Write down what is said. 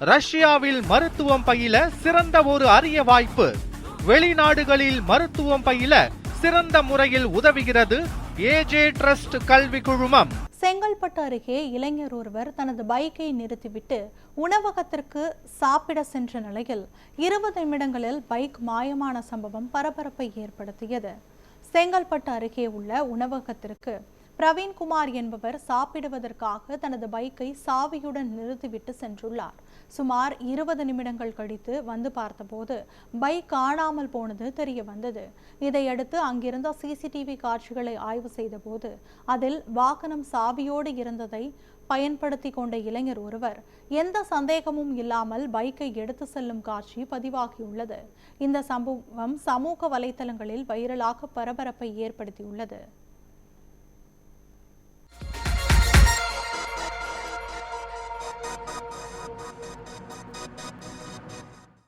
ரஷ்யாவில் மருத்துவம் பயில சிறந்த ஒரு அரிய வாய்ப்பு. வெளிநாடுகளில் மருத்துவம் பயில சிறந்த முறையில் உதவுகிறது ஏஜே ட்ரஸ்ட் கல்வி குழுமம். செங்கல்பட்டு அருகே இளைஞர் ஒருவர் தனது பைக்கை நிறுத்திவிட்டு உணவகத்திற்கு சாப்பிட சென்ற நிலையில் 20 நிமிடங்களில் பைக் மாயமான சம்பவம் பரபரப்பை ஏற்படுத்தியது. செங்கல்பட்டு அருகே உள்ள உணவகத்திற்கு பிரவீன்குமார் என்பவர் சாப்பிடுவதற்காக தனது பைக்கை சாவியுடன் நிறுத்திவிட்டு சென்றுள்ளார். சுமார் 20 நிமிடங்கள் கழித்து வந்து பார்த்தபோது பைக் காணாமல் போனது தெரிய வந்தது. இதையடுத்து அங்கிருந்த சிசிடிவி காட்சிகளை ஆய்வு செய்தபோது அதில் வாகனம் சாவியோடு இருந்ததை பயன்படுத்தி கொண்ட இளைஞர் ஒருவர் எந்த சந்தேகமும் இல்லாமல் பைக்கை எடுத்து செல்லும் காட்சி பதிவாகியுள்ளது. இந்த சம்பவம் சமூக வலைதளங்களில் வைரலாக பரபரப்பை ஏற்படுத்தியுள்ளது.